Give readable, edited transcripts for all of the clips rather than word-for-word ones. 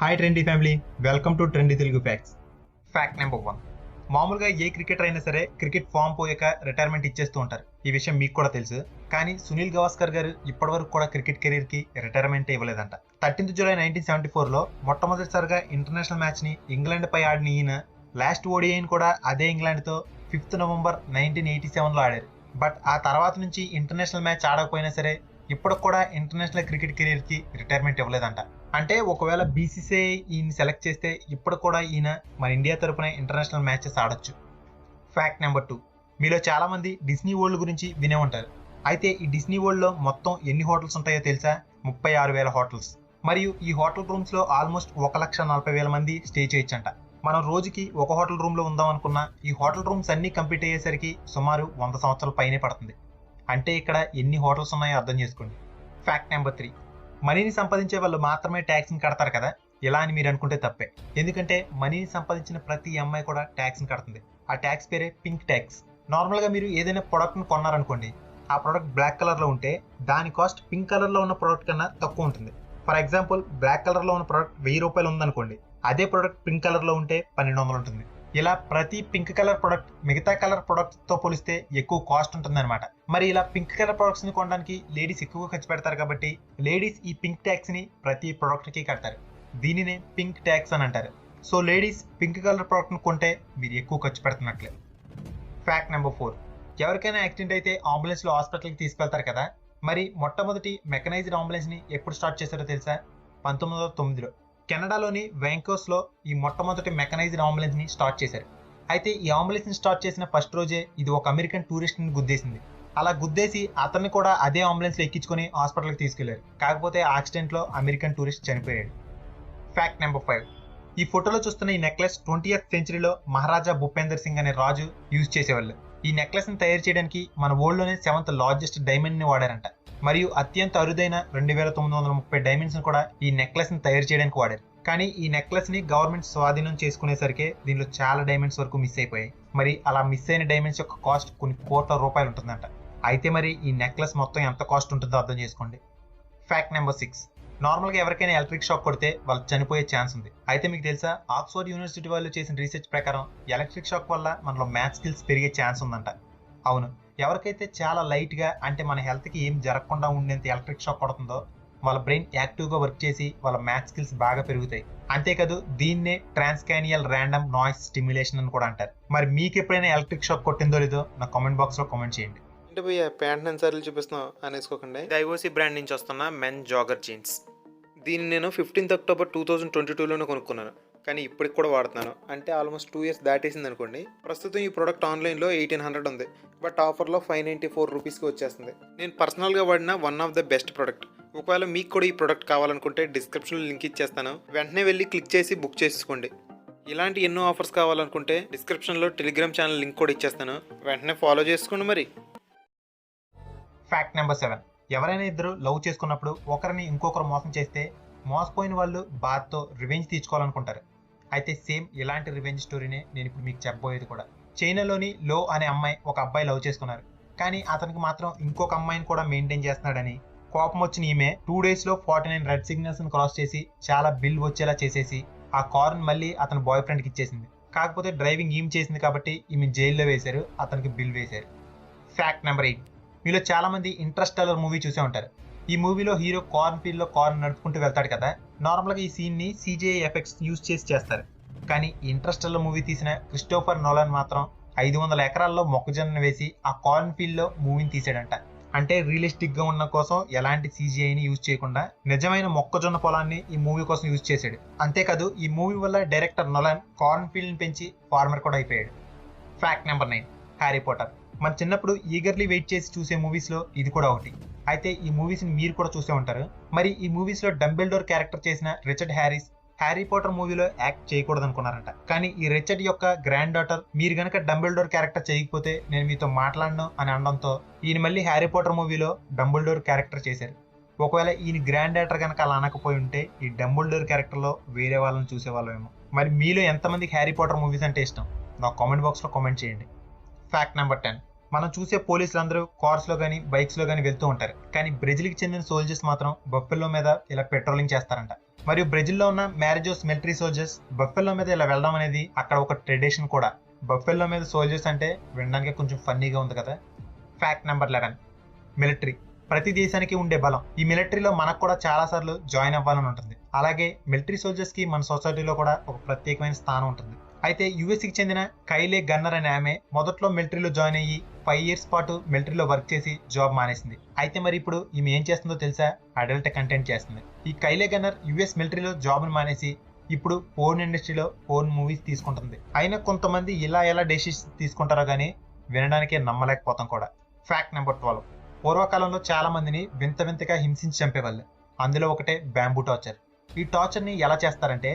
Hi trendy family, welcome to trendy Telugu facts. Fact number 1. మామూలుగా ఏ cricketer అయినా సరే cricket form పోయాక రిటైర్మెంట్ ఇచ్చేస్తూ ఉంటారు. ఈ విషయం మీకు కూడా తెలుసు. కానీ సునీల్ గవాస్కర్ గారు ఇప్పటివరకు కూడా క్రికెట్ కెరీర్ కి రిటైర్మెంట్ ఇవ్వలేదంట. 13th July 1974లో మొట్టమొదటిసారిగా ఇంటర్నేషనల్ మ్యాచ్ ని ఇంగ్లాండ్ పై ఆడిన ఈయన లాస్ట్ ఓడిఐని కూడా అదే ఇంగ్లాండ్ తో 5th November 1987లో ఆడారు. బట్ ఆ తర్వాత నుంచి ఇంటర్నేషనల్ మ్యాచ్ ఆడకపోయినా సరే ఇప్పటికి కూడా ఇంటర్నేషనల్ క్రికెట్ కెరీర్ కి రిటైర్మెంట్ ఇవ్వలేదంట. అంటే ఒకవేళ బీసీసీఐ ఈయన సెలెక్ట్ చేస్తే ఇప్పుడు కూడా ఈయన మన ఇండియా తరపున ఇంటర్నేషనల్ మ్యాచెస్ ఆడొచ్చు. Fact number 2. మీలో చాలా మంది డిస్నీ వరల్డ్ గురించి వినే ఉంటారు. అయితే ఈ డిస్నీ వరల్డ్ లో మొత్తం ఎన్ని హోటల్స్ ఉంటాయో తెలుసా? 36,000 హోటల్స్. మరియు ఈ హోటల్ రూమ్స్ లో ఆల్మోస్ట్ 1,40,000 మంది స్టే చేయొచ్చంట. మనం రోజుకి ఒక హోటల్ రూమ్ లో ఉందాం అనుకున్నా ఈ హోటల్ రూమ్స్ అన్ని కంప్లీట్ అయ్యేసరికి సుమారు 100 సంవత్సరాల పైనే పడుతుంది. అంటే ఇక్కడ ఎన్ని హోటల్స్ ఉన్నాయో అర్థం చేసుకోండి. Fact number 3. మనీని సంపాదించే వాళ్ళు మాత్రమే ట్యాక్స్ని కడతారు కదా, ఇలా అని మీరు అనుకుంటే తప్పే. ఎందుకంటే మనీని సంపాదించిన ప్రతి అమ్మాయి కూడా ట్యాక్స్ని కడుతుంది. ఆ ట్యాక్స్ పేరే పింక్ ట్యాక్స్. నార్మల్గా మీరు ఏదైనా ప్రోడక్ట్ని కొన్నారనుకోండి, ఆ ప్రోడక్ట్ బ్లాక్ కలర్లో ఉంటే దాని కాస్ట్ పింక్ కలర్లో ఉన్న ప్రోడక్ట్ కన్నా తక్కువ ఉంటుంది. ఫర్ ఎగ్జాంపుల్, బ్లాక్ కలర్లో ఉన్న ప్రోడక్ట్ 1000 రూపాయలు ఉందనుకోండి, అదే ప్రోడక్ట్ పింక్ కలర్లో ఉంటే 1200 ఉంటుంది. ఇలా ప్రతి పింక్ కలర్ ప్రొడక్ట్ మిగతా కలర్ ప్రొడక్ట్ తో పోలిస్తే ఎక్కువ కాస్ట్ ఉంటుంది అనమాట. మరి ఇలా పింక్ కలర్ ప్రొడక్ట్స్ ని కొనడానికి లేడీస్ ఎక్కువ ఖర్చు పెడతారు కాబట్టి లేడీస్ ఈ పింక్ ట్యాక్స్ ని ప్రతి ప్రొడక్ట్ కి కడతారు. దీనినే పింక్ ట్యాక్స్ అని అంటారు. So ladies pink colour product ని కొంటే మీరు ఎక్కువ ఖర్చు పెడుతున్నట్లే. Fact number 4. ఎవరికైనా యాక్సిడెంట్ అయితే అంబులెన్స్ లో హాస్పిటల్కి తీసుకెళ్తారు కదా, మరి మొట్టమొదటి మెకనైజ్డ్ అంబులెన్స్ ని ఎప్పుడు స్టార్ట్ చేశారో తెలుసా? 1909లో కెనడాలోని వ్యాంకోస్ లో ఈ మొట్టమొదటి మెకనైజ్డ్ అంబులెన్స్ ని స్టార్ట్ చేశారు. అయితే ఈ అంబులెన్స్ ని స్టార్ట్ చేసిన ఫస్ట్ రోజే ఇది ఒక అమెరికన్ టూరిస్ట్ ని గుద్దేసింది. అలా గుద్దేసి అతన్ని కూడా అదే అంబులెన్స్ లో ఎక్కించుకుని హాస్పిటల్కి తీసుకెళ్లారు. కాకపోతే యాక్సిడెంట్ లో అమెరికన్ టూరిస్ట్ చనిపోయాడు. Fact number 5. ఈ ఫోటోలో చూస్తున్న ఈ నెక్లెస్ 20th centuryలో మహారాజా భూపేందర్ సింగ్ అనే రాజు యూజ్ చేసేవాళ్ళు. ఈ నెక్లెస్ ని తయారు చేయడానికి మన వరల్డ్ లోనే 7th largest డైమండ్ ని వాడారంట. మరియు అత్యంత అరుదైన 2930 డైమండ్స్ ని కూడా ఈ నెక్లెస్ ని తయారు చేయడానికి వాడారు. కానీ ఈ నెక్లెస్ ని గవర్నమెంట్ స్వాధీనం చేసుకునేసరికి దీనిలో చాలా డైమండ్స్ వరకు మిస్ అయిపోయాయి. మరి అలా మిస్ అయిన డైమండ్స్ యొక్క కాస్ట్ కొన్ని కోట్ల రూపాయలు ఉంటుందంట. అయితే మరి ఈ నెక్లెస్ మొత్తం ఎంత కాస్ట్ ఉంటుందో అర్థం చేసుకోండి. Fact number 6. నార్మల్గా ఎవరికైనా ఎలక్ట్రిక్ షాక్ కొడితే వాళ్ళు చనిపోయే ఛాన్స్ ఉంది. అయితే మీకు తెలుసా, ఆక్స్ఫర్డ్ యూనివర్సిటీ వాళ్ళు చేసిన రీసెర్చ్ ప్రకారం ఎలక్ట్రిక్ షాక్ వల్ల మనలో మ్యాథ్స్ స్కిల్స్ పెరిగే ఛాన్స్ ఉందంట. అవును, ఎవరికైతే చాలా లైట్ గా అంటే మన హెల్త్ కి ఏం జరగకుండా ఉండేంత ఎలక్ట్రిక్ షాక్ కొడుతుందో వాళ్ళ బ్రెయిన్ యాక్టివ్ గా వర్క్ చేసి వాళ్ళ మ్యాథ్స్ స్కిల్స్ బాగా పెరుగుతాయి. అంతేకాదు దీన్నే ట్రాన్స్కానియల్ ర్యాండమ్ నాయిస్ స్టిమ్యులేషన్ అని కూడా అంటారు. మరి మీకు ఎప్పుడైనా ఎలక్ట్రిక్ షాక్ కొట్టిందో లేదో నా కామెంట్ బాక్స్ లో కామెంట్ చేయండి. అంటే పోయి ప్యాంట్ నేను సార్లు చూపిస్తున్నావు అనేసుకోకండి. ఐఓసి బ్రాండ్ నుంచి వస్తున్న మెన్ జాగర్ జీన్స్. దీన్ని నేను 15th October 2022లోనే కొనుక్కున్నాను. కానీ ఇప్పటికి కూడా వాడుతున్నాను. అంటే ఆల్మోస్ట్ 2 years దాటేసింది అనుకోండి. ప్రస్తుతం ఈ ప్రోడక్ట్ ఆన్లైన్లో 1800 ఉంది. బట్ ఆఫర్లో 594 రూపీస్కి వచ్చేస్తుంది. నేను పర్సనల్గా వాడిన one of the best product. ఒకవేళ మీకు కూడా ఈ ప్రోడక్ట్ కావాలనుకుంటే డిస్క్రిప్షన్లో లింక్ ఇచ్చేస్తాను. వెంటనే వెళ్ళి క్లిక్ చేసి బుక్ చేసుకోండి. ఇలాంటి ఎన్నో ఆఫర్స్ కావాలనుకుంటే డిస్క్రిప్షన్లో టెలిగ్రామ్ ఛానల్ లింక్ కూడా ఇచ్చేస్తాను. వెంటనే ఫాలో చేసుకోండి మరి. Fact number 7. ఎవరైనా ఇద్దరు లవ్ చేసుకున్నప్పుడు ఒకరిని ఇంకొకరు మోసం చేస్తే మోసపోయిన వాళ్ళు బాధతో రివెంజ్ తీర్చుకోవాలనుకుంటారు. అయితే సేమ్ ఇలాంటి రివెంజ్ స్టోరీనే నేను ఇప్పుడు మీకు చెప్పబోయేది కూడా. చైనాలోని లో అనే అమ్మాయి ఒక అబ్బాయి లవ్ చేసుకున్నారు. కానీ అతనికి మాత్రం ఇంకొక అమ్మాయిని కూడా మెయింటైన్ చేస్తున్నాడని కోపం వచ్చిన ఈమె 2 days లో 49 రెడ్ సిగ్నల్స్ క్రాస్ చేసి చాలా బిల్ వచ్చేలా చేసేసి ఆ కారుని మళ్ళీ అతని బాయ్ ఫ్రెండ్కి ఇచ్చేసింది. కాకపోతే డ్రైవింగ్ ఈమె చేసింది కాబట్టి ఈమె జైల్లో వేశారు, అతనికి బిల్ వేశారు. Fact number 8. మీలో చాలా మంది ఇంటర్స్టెల్లర్ మూవీ చూసే ఉంటారు. ఈ మూవీలో హీరో కార్న్ ఫీల్డ్ లో కార్న్ నడుపుకుంటూ వెళ్తాడు కదా. నార్మల్గా ఈ సీన్ ని CGI ఎఫెక్ట్స్ యూజ్ చేసి చేస్తారు. కానీ ఇంటర్స్టెల్లర్ మూవీ తీసిన క్రిస్టోఫర్ నోలన్ మాత్రం 500 ఎకరాల్లో మొక్కజొన్న వేసి ఆ కార్న్ ఫీల్డ్ లో మూవీని తీసాడంట. అంటే రియలిస్టిక్ గా ఉన్న కోసం ఎలాంటి CGIని యూజ్ చేయకుండా నిజమైన మొక్కజొన్న పొలాన్ని ఈ మూవీ కోసం యూజ్ చేశాడు. అంతేకాదు ఈ మూవీ వల్ల డైరెక్టర్ నోలన్ కార్న్ ఫీల్డ్ ని పెంచి ఫార్మర్ కూడా అయిపోయాడు. Fact number 9. Harry Potter. మన చిన్నప్పుడు ఈగర్లీ వెయిట్ చేసి చూసే మూవీస్ లో ఇది కూడా ఒకటి. అయితే ఈ మూవీస్ ని మీరు కూడా చూసే ఉంటారు. మరి ఈ మూవీస్ లో డంబెల్డోర్ క్యారెక్టర్ చేసిన రిచర్డ్ హ్యారిస్ హ్యారీ పాటర్ మూవీలో యాక్ట్ చేయకూడదు అనుకున్నారంట. కానీ ఈ రిచర్డ్ యొక్క గ్రాండ్ డాటర్ మీరు గనక డంబెల్డోర్ క్యారెక్టర్ చేయకపోతే నేను మీతో మాట్లాడను అని అనడంతో ఈయన మళ్ళీ హ్యారీ పాటర్ మూవీలో డంబెల్డోర్ క్యారెక్టర్ చేశారు. ఒకవేళ ఈయన గ్రాండ్ డాటర్ కనుక అలా అనకపోయి ఉంటే ఈ డంబెల్డోర్ క్యారెక్టర్ లో వేరే వాళ్ళని చూసేవాళ్ళమేమో. మరి మీలో ఎంతమందికి హ్యారీ పాటర్ మూవీస్ అంటే ఇష్టం నా కామెంట్ బాక్స్ లో కామెంట్ చేయండి. Fact number 10. మనం చూసే పోలీసులందరూ కార్స్ లో కానీ బైక్స్ లో కానీ వెళ్తూ ఉంటారు. కానీ బ్రెజిల్కి చెందిన సోల్జర్స్ మాత్రం బఫెల్లో మీద ఇలా పెట్రోలింగ్ చేస్తారంట. మరియు బ్రెజిల్లో ఉన్న మ్యారేజోస్ మిలిటరీ సోల్జర్స్ బఫెల్లో మీద ఇలా వెళ్ళడం అనేది అక్కడ ఒక ట్రెడిషన్ కూడా. బఫెల్లో మీద సోల్జర్స్ అంటే వినడానికి కొంచెం ఫన్నీగా ఉంది కదా. Fact number 11, military. ప్రతి దేశానికి ఉండే బలం. ఈ మిలిటరీలో మనకు కూడా చాలా సార్లు జాయిన్ అవ్వాలని ఉంటుంది. అలాగే మిలిటరీ సోల్జర్స్ కి మన సొసైటీలో కూడా ఒక ప్రత్యేకమైన స్థానం ఉంటుంది. అయితే యుఎస్కి చెందిన కైలే గన్నర్ అనే ఆమె మొదట్లో మిలిటరీలో జాయిన్ అయ్యి 5 years పాటు మిలిటరీలో వర్క్ చేసి జాబ్ మానేసింది. అయితే మరి ఇప్పుడు ఈమె ఏం చేస్తుందో తెలుసా? అడల్ట్ కంటెంట్ చేస్తుంది. ఈ కైలే గన్నర్ యుఎస్ మిలిటరీలో జాబ్ను మానేసి ఇప్పుడు పోర్న్ ఇండస్ట్రీలో పోర్న్ మూవీస్ తీసుకుంటుంది. అయినా కొంతమంది ఎలా డెసిషన్స్ తీసుకుంటారో కానీ వినడానికే నమ్మలేకపోతాం కూడా. ఫ్యాక్ట్ నెంబర్ 12, పూర్వకాలంలో చాలా మందిని వింతగా హింసించి చంపేవాళ్ళు. అందులో ఒకటే బ్యాంబూ టార్చర్. ఈ టార్చర్ని ఎలా చేస్తారంటే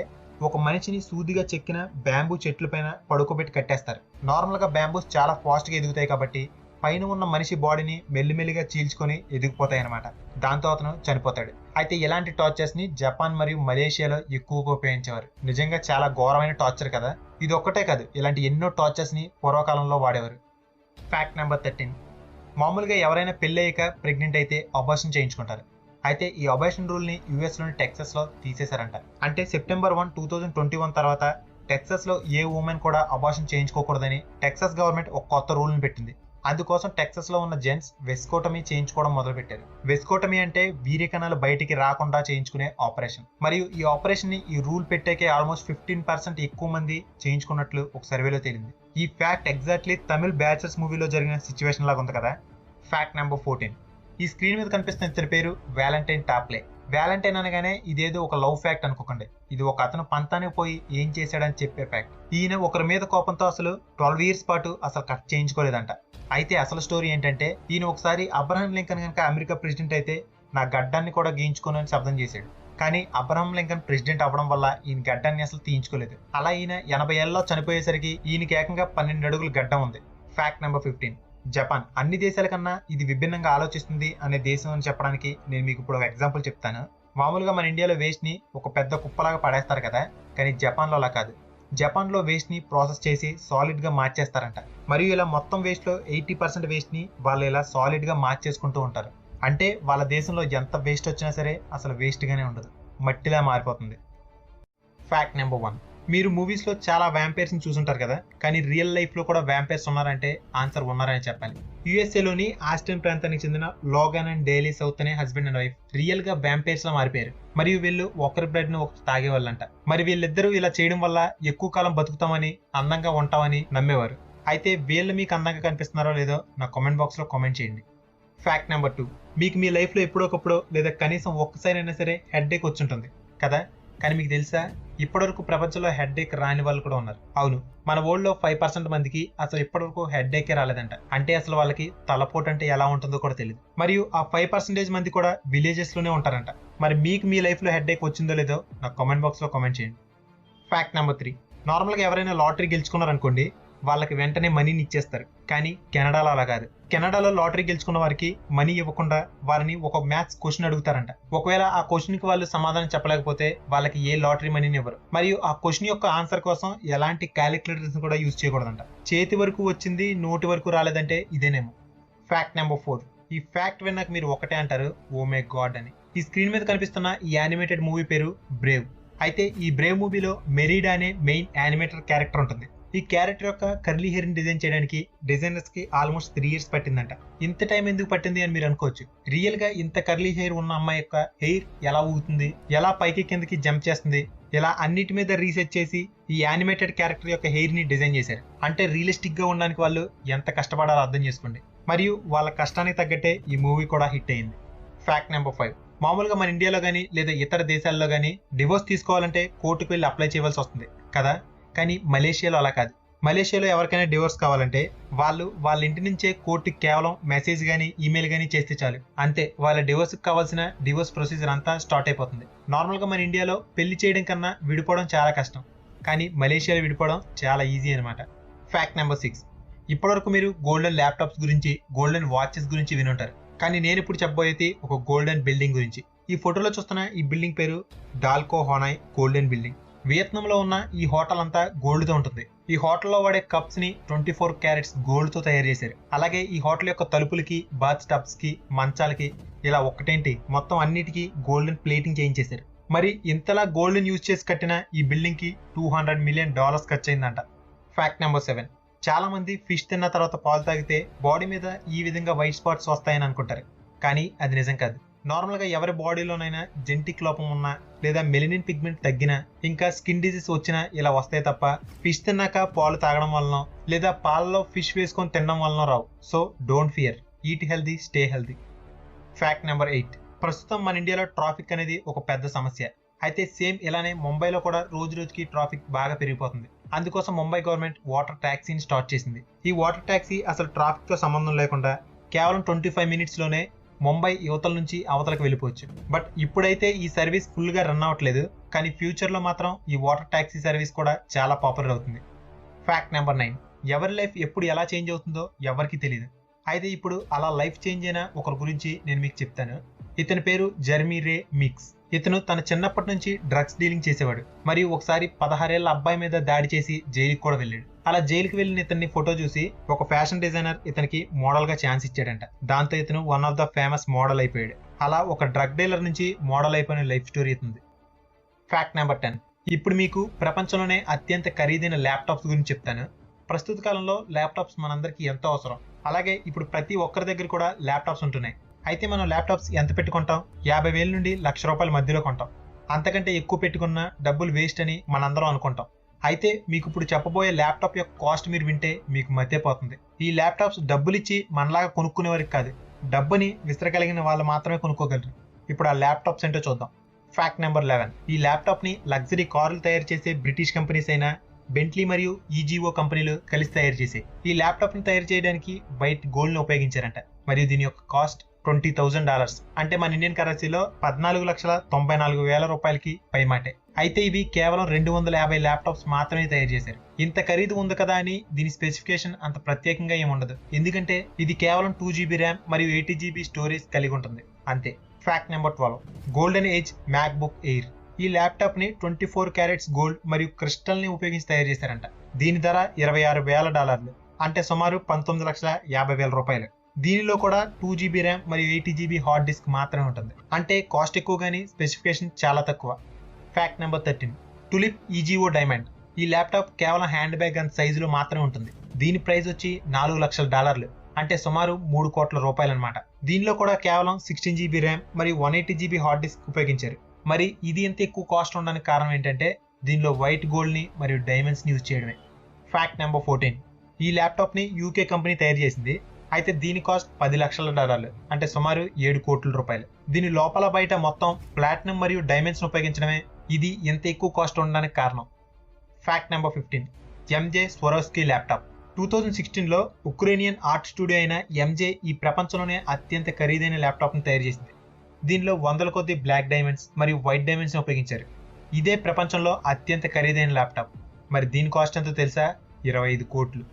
ఒక మనిషిని సూదిగా చెక్కిన బ్యాంబూ చెట్ల పైన పడుకోబెట్టి కట్టేస్తారు. నార్మల్గా బ్యాంబూస్ చాలా ఫాస్ట్గా ఎదుగుతాయి కాబట్టి పైన ఉన్న మనిషి బాడీని మెల్లిమెల్లిగా చీల్చుకొని ఎదిగిపోతాయి అనమాట. దాంతో అతను చనిపోతాడు. అయితే ఇలాంటి టార్చర్స్ ని జపాన్ మరియు మలేషియాలో ఎక్కువగా ఉపయోగించేవారు. నిజంగా చాలా ఘోరమైన టార్చర్ కదా. ఇది ఒక్కటే కాదు, ఇలాంటి ఎన్నో టార్చర్స్ ని పూర్వకాలంలో వాడేవారు. ఫ్యాక్ట్ నెంబర్ 13, మామూలుగా ఎవరైనా పెళ్లి అయ్యాక ప్రెగ్నెంట్ అయితే అబార్షన్ చేయించుకుంటారు. అయితే ఈ అబార్షన్ రూల్ ని యుఎస్ లోని టెక్సస్ లో తీసేశారంట. అంటే September 1, 2021 తర్వాత టెక్సస్ లో ఏ ఉమెన్ కూడా అబార్షన్ చేయించుకోకూడదని టెక్సస్ గవర్నమెంట్ ఒక కొత్త రూల్ ని పెట్టింది. అందుకోసం టెక్సస్ లో ఉన్న జెంట్స్ వెస్కోటమీ చేయించుకోవడం మొదలుపెట్టారు. వెస్కోటమీ అంటే వీర్య కణాలు బయటికి రాకుండా చేయించుకునే ఆపరేషన్. మరియు ఈ ఆపరేషన్ ని ఈ రూల్ పెట్టాకే ఆల్మోస్ట్ 15% ఎక్కువ మంది చేయించుకున్నట్లు ఒక సర్వేలో తేలింది. ఈ ఫ్యాక్ట్ ఎగ్జాక్ట్లీ తమిళ్ బ్యాచర్స్ మూవీలో జరిగిన సిచ్యువేషన్ లాగా ఉంది కదా. ఫ్యాక్ట్ నెంబర్ 14, ఈ స్క్రీన్ మీద కనిపిస్తున్న ఇతని పేరు వ్యాలంటైన్ టాప్లే. వ్యాలంటైన్ అనగానే ఇదేదో ఒక లవ్ ఫ్యాక్ట్ అనుకోకండి. ఇది ఒక అతను పంతానికి పోయి ఏం చేశాడని చెప్పే ఫ్యాక్ట్. ఈయన ఒకరి మీద కోపంతో అసలు 12 years పాటు అసలు కట్ చేయించుకోలేదంట. అయితే అసలు స్టోరీ ఏంటంటే ఈయన ఒకసారి అబ్రహం లింకన్ కనుక అమెరికా ప్రెసిడెంట్ అయితే నా గడ్డాన్ని కూడా గీయించుకోనని శబ్దం చేశాడు. కానీ అబ్రహం లింకన్ ప్రెసిడెంట్ అవ్వడం వల్ల ఈయన గడ్డాన్ని అసలు తీయించుకోలేదు. అలా ఈయన 80 ఏళ్లలో చనిపోయేసరికి ఈయనకి ఏకంగా 12 అడుగుల గడ్డం ఉంది. ఫ్యాక్ట్ నెంబర్ 15, జపాన్ అన్ని దేశాల కన్నా ఇది విభిన్నంగా ఆలోచిస్తుంది అనే దేశం అని చెప్పడానికి నేను మీకు ఇప్పుడు ఒక ఎగ్జాంపుల్ చెప్తాను. మామూలుగా మన ఇండియాలో వేస్ట్ ని ఒక పెద్ద కుప్పలాగా పడేస్తారు కదా, కానీ జపాన్లో అలా కాదు. జపాన్లో వేస్ట్ ని ప్రాసెస్ చేసి సాలిడ్ గా మార్చేస్తారంట. మరియు ఇలా మొత్తం వేస్ట్ లో 80% వేస్ట్ ని వాళ్ళు ఇలా సాలిడ్ గా మార్చేసుకుంటూ ఉంటారు. అంటే వాళ్ళ దేశంలో ఎంత వేస్ట్ వచ్చినా సరే అసలు వేస్ట్ గానే ఉండదు, మట్టిలా మారిపోతుంది. ఫ్యాక్ట్ నెంబర్ 1, మీరు మూవీస్ లో చాలా వ్యాంపైర్స్ ని చూసుంటారు కదా, కానీ రియల్ లైఫ్ లో కూడా వ్యాంపైర్స్ ఉన్నారంటే ఆన్సర్ ఉన్నారని చెప్పాలి. యుఎస్ఏలోని ఆస్టిన్ ప్రాంతానికి చెందిన లోగన్ అండ్ డేలీ సౌత్ అనే హస్బెండ్ అండ్ వైఫ్ రియల్ గా వ్యాంపైర్స్ లా మారిపోయారు. మరియు వీళ్ళు ఒకరి బ్లడ్ ని ఒకరు తాగేవాళ్ళంట. మరి వీళ్ళిద్దరూ ఇలా చేయడం వల్ల ఎక్కువ కాలం బతుకుతామని, అందంగా ఉంటామని నమ్మేవారు. అయితే వీళ్ళు మీకు అందంగా కనిపిస్తున్నారో లేదో నా కామెంట్ బాక్స్ లో కామెంట్ చేయండి. ఫ్యాక్ట్ నెంబర్ 2, మీకు మీ లైఫ్ లో ఎప్పుడోకప్పుడు లేదా కనీసం ఒక్కసారి అయినా సరే హెడ్ ఏక్ వచ్చుంటుంది కదా. కానీ మీకు తెలుసా, ఇప్పటివరకు ప్రపంచంలో హెడ్ ఏక్ రాని వాళ్ళు కూడా ఉన్నారు. అవును, మన వరల్డ్ లో 5% మందికి అసలు ఇప్పటివరకు హెడ్ ఏకే రాలేదంట. అంటే అసలు వాళ్ళకి తలపోటు అంటే ఎలా ఉంటుందో కూడా తెలియదు. మరియు ఆ 5% మంది కూడా విలేజెస్ లోనే ఉంటారంట. మరి మీకు మీ లైఫ్ లో హెడ్ ఏక్ వచ్చిందో లేదో నా కామెంట్ బాక్స్ లో కామెంట్ చేయండి. ఫ్యాక్ట్ నెంబర్ 3, నార్మల్ గా ఎవరైనా లాటరీ గెలుచుకున్నారనుకోండి, వాళ్ళకి వెంటనే మనీని ఇచ్చేస్తారు. కానీ కెనడాలో అలా కాదు. కెనడాలో లాటరీ గెలుచుకున్న వారికి మనీ ఇవ్వకుండా వారిని ఒక మ్యాథ్స్ క్వశ్చన్ అడుగుతారంట. ఒకవేళ ఆ క్వశ్చన్ కి వాళ్ళు సమాధానం చెప్పలేకపోతే వాళ్ళకి ఏ లాటరీ మనీని ఇవ్వరు. మరియు ఆ క్వశ్చన్ యొక్క ఆన్సర్ కోసం ఎలాంటి క్యాలిక్యులేటర్స్ కూడా యూజ్ చేయకూడదంట. చేతి వరకు వచ్చింది, నోటి వరకు రాలేదంటే ఇదేనేమో. ఫ్యాక్ట్ నెంబర్ 4, ఈ ఫ్యాక్ట్ విన్నాక మీరు ఒకటే అంటారు, ఓ మై గాడ్ అని. ఈ స్క్రీన్ మీద కనిపిస్తున్న ఈ యానిమేటెడ్ మూవీ పేరు బ్రేవ్. అయితే ఈ బ్రేవ్ మూవీలో మెరీడా అనే మెయిన్ యానిమేటర్ క్యారెక్టర్ ఉంటుంది. ఈ క్యారెక్టర్ యొక్క కర్లీ హెయిర్ ని డిజైన్ చేయడానికి డిజైనర్స్ కి ఆల్మోస్ట్ 3 years పట్టిందంట. ఇంత టైం ఎందుకు పట్టింది అని మీరు అనుకోవచ్చు. రియల్ గా ఇంత కర్లీ హెయిర్ ఉన్న అమ్మాయి యొక్క హెయిర్ ఎలా ఊగుతుంది, ఎలా పైకి కిందకి జంప్ చేస్తుంది, ఇలా అన్నిటి మీద రీసెర్చ్ చేసి ఈ యానిమేటెడ్ క్యారెక్టర్ యొక్క హెయిర్ ని డిజైన్ చేశారు. అంటే రియలిస్టిక్ గా ఉండడానికి వాళ్ళు ఎంత కష్టపడాలో అర్థం చేసుకోండి. మరియు వాళ్ళ కష్టానికి తగ్గట్టే ఈ మూవీ కూడా హిట్ అయింది. ఫ్యాక్ట్ నెంబర్ 5, మామూలుగా మన ఇండియాలో కానీ లేదా ఇతర దేశాల్లో కానీ డివోర్స్ తీసుకోవాలంటే కోర్టుకు వెళ్ళి అప్లై చేయవలసి వస్తుంది కదా. కానీ మలేషియాలో అలా కాదు. మలేషియాలో ఎవరికైనా డివోర్స్ కావాలంటే వాళ్ళు వాళ్ళ ఇంటి నుంచే కోర్టుకి కేవలం మెసేజ్ కానీ ఈమెయిల్ కానీ చేస్తే చాలు. అంతే, వాళ్ళ డివోర్స్కి కావాల్సిన డివోర్స్ ప్రొసీజర్ అంతా స్టార్ట్ అయిపోతుంది. నార్మల్గా మన ఇండియాలో పెళ్లి చేయడం కన్నా విడిపోవడం చాలా కష్టం, కానీ మలేషియాలో విడిపోవడం చాలా ఈజీ అనమాట. ఫ్యాక్ట్ నెంబర్ 6, ఇప్పటివరకు మీరు గోల్డెన్ ల్యాప్టాప్స్ గురించి, గోల్డెన్ వాచెస్ గురించి వినుంటారు. కానీ నేను ఇప్పుడు చెప్పబోయేది ఒక గోల్డెన్ బిల్డింగ్ గురించి. ఈ ఫోటోలో చూస్తున్న ఈ బిల్డింగ్ పేరు డాల్కో హోనాయ్ గోల్డెన్ బిల్డింగ్. వియత్నంలో ఉన్న ఈ హోటల్ అంతా గోల్డ్ తో ఉంటుంది. ఈ హోటల్లో వాడే కప్స్ ని 24 carats గోల్డ్ తో తయారు చేశారు. అలాగే ఈ హోటల్ యొక్క తలుపులకి, బాత్ టబ్స్ కి, మంచాలకి ఇలా ఒక్కటేంటి మొత్తం అన్నిటికీ గోల్డెన్ ప్లేటింగ్ చేయించేశారు. మరి ఇంతలా గోల్డ్ని యూజ్ చేసి కట్టిన ఈ బిల్డింగ్కి $200 మిలియన్ ఖర్చు అయిందంట. Fact number 7. చాలా మంది ఫిష్ తిన్న తర్వాత పాలు తాగితే బాడీ మీద ఈ విధంగా వైట్ స్పాట్స్ వస్తాయని అనుకుంటారు, కానీ అది నిజం కాదు. నార్మల్గా ఎవరి బాడీలోనైనా జెనెటిక్ లోపం ఉన్నా లేదా మెలనిన్ పిగ్మెంట్ తగ్గినా ఇంకా స్కిన్ డిజీజ్ వచ్చినా ఇలా వస్తాయి తప్ప ఫిష్ తిన్నాక పాలు తాగడం వలన లేదా పాలలో ఫిష్ వేసుకొని తినడం వలన రావు. So don't fear, eat healthy, stay healthy. Fact number 8. ప్రస్తుతం మన ఇండియాలో ట్రాఫిక్ అనేది ఒక పెద్ద సమస్య. అయితే సేమ్ ఇలానే ముంబైలో కూడా రోజు రోజుకి ట్రాఫిక్ బాగా పెరిగిపోతుంది. అందుకోసం ముంబై గవర్నమెంట్ వాటర్ ట్యాక్సీని స్టార్ట్ చేసింది. ఈ వాటర్ ట్యాక్సీ అసలు ట్రాఫిక్ తో సంబంధం లేకుండా కేవలం 25 మినిట్స్లోనే ముంబై యువతల నుంచి అవతలకు వెళ్ళిపోవచ్చు. బట్ ఇప్పుడైతే ఈ సర్వీస్ ఫుల్గా రన్ అవ్వట్లేదు, కానీ ఫ్యూచర్లో మాత్రం ఈ వాటర్ ట్యాక్సీ సర్వీస్ కూడా చాలా పాపులర్ అవుతుంది. Fact number 9. ఎవరి లైఫ్ ఎప్పుడు ఎలా చేంజ్ అవుతుందో ఎవరికి తెలియదు. అయితే ఇప్పుడు అలా లైఫ్ చేంజ్ అయిన ఒకరి గురించి నేను మీకు చెప్తాను. ఇతని పేరు జెర్మీ రే మిక్స్. ఇతను తన చిన్నప్పటి నుంచి డ్రగ్స్ డీలింగ్ చేసేవాడు మరియు ఒకసారి 16 ఏళ్ల అబ్బాయి మీద దాడి చేసి జైలుకి కూడా వెళ్ళాడు. అలా జైలుకి వెళ్ళిన ఇతన్ని ఫోటో చూసి ఒక ఫ్యాషన్ డిజైనర్ ఇతనికి మోడల్ గా ఛాన్స్ ఇచ్చాడంట. దాంతో ఇతను one of the famous model అయిపోయాడు. అలా ఒక డ్రగ్ డీలర్ నుంచి మోడల్ అయిపోయిన లైఫ్ స్టోరీ ఇతుంది. Fact number 10. ఇప్పుడు మీకు ప్రపంచంలోనే అత్యంత ఖరీదైన ల్యాప్టాప్స్ గురించి చెప్తాను. ప్రస్తుత కాలంలో ల్యాప్టాప్స్ మనందరికీ ఎంతో అవసరం. అలాగే ఇప్పుడు ప్రతి ఒక్కరి దగ్గర కూడా ల్యాప్టాప్స్ ఉంటున్నాయి. అయితే మనం ల్యాప్టాప్స్ ఎంత పెట్టుకుంటాం? 50,000 నుండి ₹1,00,000 మధ్యలో కొంటాం. అంతకంటే ఎక్కువ పెట్టుకున్న డబ్బులు వేస్ట్ అని మనందరం అనుకుంటాం. అయితే మీకు ఇప్పుడు చెప్పబోయే ల్యాప్టాప్ యొక్క కాస్ట్ మీరు వింటే మీకు మతిపోతుంది. ఈ ల్యాప్టాప్స్ డబ్బులు ఇచ్చి మనలాగా కొనుక్కునే వారికి కాదు, డబ్బుని విసరగలిగిన వాళ్ళు మాత్రమే కొనుక్కోగలరు. ఇప్పుడు ఆ ల్యాప్టాప్స్ ఏంటో చూద్దాం. Fact number 11. ఈ ల్యాప్టాప్ ని లగ్జరీ కార్లు తయారు చేసే బ్రిటిష్ కంపెనీస్ అయిన బెంట్లీ మరియు ఈజీఓ కంపెనీలు కలిసి తయారు చేసే ఈ ల్యాప్టాప్ ని తయారు చేయడానికి వైట్ గోల్డ్ ని ఉపయోగించారంట. మరియు దీని యొక్క కాస్ట్ $20,000, అంటే మన ఇండియన్ కరెన్సీలో $14,94,000 పైమాటే. అయితే ఇవి కేవలం 250 ల్యాప్టాప్స్ మాత్రమే తయారు చేశారు. ఇంత ఖరీదు ఉంది కదా అని దీని స్పెసిఫికేషన్ అంత ప్రత్యేకంగా ఏముండదు, ఎందుకంటే ఇది కేవలం 2GB ర్యామ్ మరియు 80GB స్టోరేజ్ కలిగి ఉంటుంది అంతే. Fact number 12. Golden age MacBook air. ఈ ల్యాప్టాప్ ని 24 క్యారెట్స్ గోల్డ్ మరియు క్రిస్టల్ ని ఉపయోగించి తయారు చేశారంట. దీని ధర $26,000, అంటే సుమారు $19,50,000. దీనిలో కూడా 2GB ర్యామ్ మరియు 80GB హార్డ్ డిస్క్ మాత్రమే ఉంటుంది, అంటే కాస్ట్ ఎక్కువ కానీ స్పెసిఫికేషన్ చాలా తక్కువ. Fact number 13. Tulip EGO diamond. ఈ ల్యాప్టాప్ కేవలం హ్యాండ్ బ్యాగ్ అంత సైజులో మాత్రమే ఉంటుంది. దీని ప్రైస్ వచ్చి $4,00,000, అంటే సుమారు ₹3 కోట్ల అనమాట. దీనిలో కూడా కేవలం 16GB ర్యామ్ మరియు 180GB హార్డ్ డిస్క్ ఉపయోగించారు. మరి ఇది ఎంత ఎక్కువ కాస్ట్ ఉండడానికి కారణం ఏంటంటే దీనిలో వైట్ గోల్డ్ ని మరియు డైమండ్స్ ని యూజ్ చేయడమే. Fact number 14. ఈ ల్యాప్టాప్ ని యూకే కంపెనీ తయారు చేసింది. అయితే దీని కాస్ట్ $10,00,000, అంటే సుమారు ₹7 కోట్ల. దీని లోపల బయట మొత్తం ప్లాటినం మరియు డైమండ్స్ ని ఉపయోగించడమే ఇది ఎంత ఎక్కువ కాస్ట్ ఉండడానికి కారణం. Fact number 15. MJ Swarovski laptop. 2016లో ఉక్రేనియన్ ఆర్ట్ స్టూడియో అయిన ఎంజే ఈ ప్రపంచంలోనే అత్యంత ఖరీదైన ల్యాప్టాప్ ని తయారు చేసింది. దీనిలో 100 కొద్ది బ్లాక్ డైమండ్స్ మరియు వైట్ డైమండ్స్ ని ఉపయోగించారు. ఇదే ప్రపంచంలో అత్యంత ఖరీదైన ల్యాప్టాప్. మరి దీని కాస్ట్ ఎంతో తెలుసా? 25 కోట్లు.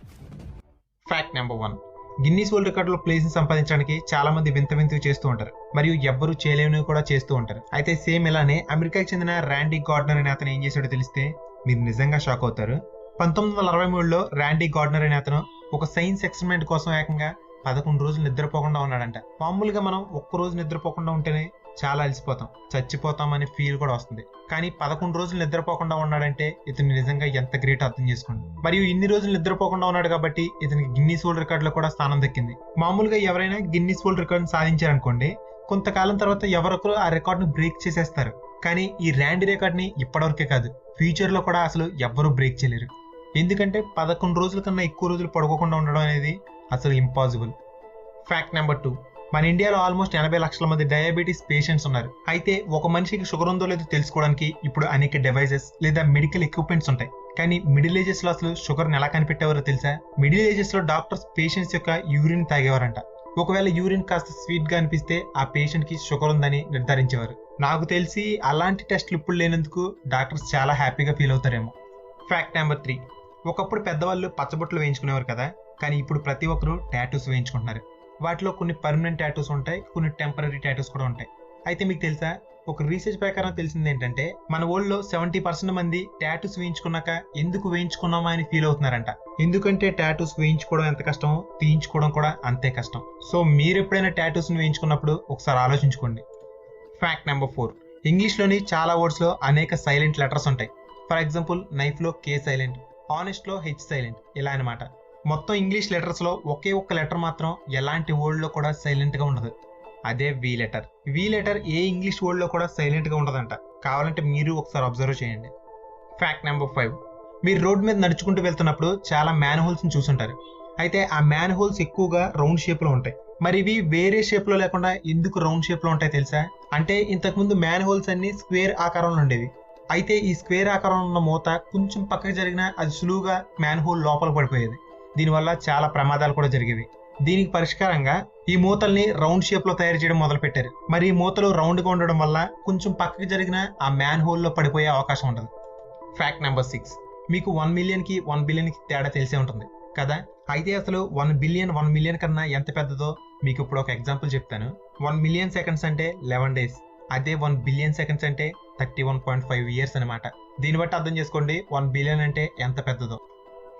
Fact number 1. గిన్నీస్ వరల్డ్ రికార్డులో ప్లేస్ ని సంపాదించడానికి చాలా మంది వింత వింతవి చేస్తూ ఉంటారు మరియు ఎవ్వరూ చేయలేనివి కూడా చేస్తూ ఉంటారు. అయితే సేమ్ ఇలానే అమెరికాకి చెందిన ర్యాండీ గార్డ్నర్ అనే అతను ఏం చేశాడో తెలిస్తే మీరు నిజంగా షాక్ అవుతారు. 1963లో ర్యాండీ గార్డ్నర్ అనే అతను ఒక సైన్స్ ఎక్స్పెరిమెంట్ కోసం ఏకంగా 11 రోజులు నిద్రపోకుండా ఉన్నాడంట. మామూలుగా మనం ఒక్క రోజు నిద్రపోకుండా ఉంటేనే చాలా అలసిపోతాం, చచ్చిపోతాం అనే ఫీల్ కూడా వస్తుంది. కానీ 11 రోజులు నిద్రపోకుండా ఉన్నాడంటే ఇతను నిజంగా ఎంత గ్రేట్ అర్థం చేసుకోండి. మరియు ఇన్ని రోజులు నిద్రపోకుండా ఉన్నాడు కాబట్టి ఇతనికి గిన్నీస్ వరల్డ్ రికార్డ్ లో కూడా స్థానం దక్కింది. మామూలుగా ఎవరైనా గిన్నీస్ వరల్డ్ రికార్డ్ సాధించారనుకోండి, కొంతకాలం తర్వాత ఎవరొకరు ఆ రికార్డ్ ను బ్రేక్ చేసేస్తారు. కానీ ఈ ర్యాండీ రికార్డ్ ని ఇప్పటివరకే కాదు, ఫ్యూచర్ లో కూడా అసలు ఎవ్వరూ బ్రేక్ చేయలేరు. ఎందుకంటే 11 రోజుల కన్నా ఎక్కువ రోజులు పడుకోకుండా ఉండడం అనేది అసలు ఇంపాసిబుల్. Fact number 2. మన ఇండియాలో ఆల్మోస్ట్ 80 లక్షల మంది డయాబెటీస్ పేషెంట్స్ ఉన్నారు. అయితే ఒక మనిషికి షుగర్ ఉందో లేదో తెలుసుకోవడానికి ఇప్పుడు అనేక డివైజెస్ లేదా మెడికల్ ఎక్విప్మెంట్స్ ఉంటాయి. కానీ మిడిల్ ఏజెస్ లో అసలు షుగర్ ని ఎలా కనిపెట్టేవారో తెలుసా? మిడిల్ ఏజెస్ లో డాక్టర్స్ పేషెంట్స్ యొక్క యూరిన్ తాగేవారంట. ఒకవేళ యూరిన్ కాస్త స్వీట్ గా అనిపిస్తే ఆ పేషెంట్ కి షుగర్ ఉందని నిర్ధారించేవారు. నాకు తెలిసి అలాంటి టెస్ట్లు ఇప్పుడు లేనందుకు డాక్టర్స్ చాలా హ్యాపీగా ఫీల్ అవుతారేమో. Fact number 3. ఒకప్పుడు పెద్దవాళ్ళు పచ్చబొట్లు వేయించుకునేవారు కదా, కానీ ఇప్పుడు ప్రతి ఒక్కరు టాటూస్ వేయించుకుంటున్నారు. వాటిలో కొన్ని పర్మనెంట్ టాటూస్ ఉంటాయి, కొన్ని టెంపరీ టాటూస్ కూడా ఉంటాయి. అయితే మీకు తెలుసా, ఒక రీసెర్చ్ ప్రకారం తెలిసింది ఏంటంటే మన వరల్డ్లో 70% మంది టాటూస్ వేయించుకున్నాక ఎందుకు వేయించుకున్నామా అని ఫీల్ అవుతున్నారంట. ఎందుకంటే టాటూస్ వేయించుకోవడం ఎంత కష్టమో తీయించుకోవడం కూడా అంతే కష్టం. సో మీరు ఎప్పుడైనా టాటూస్ వేయించుకున్నప్పుడు ఒకసారి ఆలోచించుకోండి. Fact number 4. ఇంగ్లీష్లోని చాలా వర్డ్స్లో అనేక సైలెంట్ లెటర్స్ ఉంటాయి. ఫర్ ఎగ్జాంపుల్ నైఫ్లో కే సైలెంట్, ఆనెస్ట్లో హెచ్ సైలెంట్, ఇలా అనమాట. మొత్తం ఇంగ్లీష్ లెటర్స్లో ఒకే ఒక్క లెటర్ మాత్రం ఎలాంటి వర్డ్లో కూడా సైలెంట్గా ఉండదు. అదే వి లెటర్. వి లెటర్ ఏ ఇంగ్లీష్ వర్డ్లో కూడా సైలెంట్గా ఉండదంట. కావాలంటే మీరు ఒకసారి అబ్జర్వ్ చేయండి. Fact number 5. మీరు రోడ్ మీద నడుచుకుంటూ వెళ్తున్నప్పుడు చాలా మ్యాన్ హోల్స్ని చూసుంటారు. అయితే ఆ మ్యాన్ హోల్స్ ఎక్కువగా రౌండ్ షేప్లో ఉంటాయి. మరి ఇవి వేరే షేప్లో లేకుండా ఎందుకు రౌండ్ షేప్లో ఉంటాయి తెలుసా? అంటే ఇంతకుముందు మ్యాన్ హోల్స్ అన్ని స్క్వేర్ ఆకారంలో ఉండేవి. అయితే ఈ స్క్వేర్ ఆకారంలో ఉన్న మూత కొంచెం పక్కకి జరిగినా అది సులువుగా మ్యాన్ హోల్ లోపల పడిపోయేది. దీనివల్ల చాలా ప్రమాదాలు కూడా జరిగేవి. దీనికి పరిష్కారంగా ఈ మూతల్ని రౌండ్ షేప్లో తయారు చేయడం మొదలుపెట్టారు. మరి ఈ మూతలు రౌండ్గా ఉండడం వల్ల కొంచెం పక్కకి జరిగిన ఆ మ్యాన్ హోల్లో పడిపోయే అవకాశం ఉండదు. Fact number 6. మీకు 1 మిలియన్కి 1 బిలియన్కి తేడా తెలిసే ఉంటుంది కదా. అయితే అసలు 1 బిలియన్ కన్నా ఎంత పెద్దదో మీకు ఇప్పుడు ఒక ఎగ్జాంపుల్ చెప్తాను. 1 మిలియన్ సెకండ్స్ అంటే 11 డేస్. అదే 1 బిలియన్ సెకండ్స్ అంటే 31.5 ఇయర్స్ అనమాట. దీన్ని బట్టి అర్థం చేసుకోండి 1 బిలియన్ అంటే ఎంత పెద్దదో.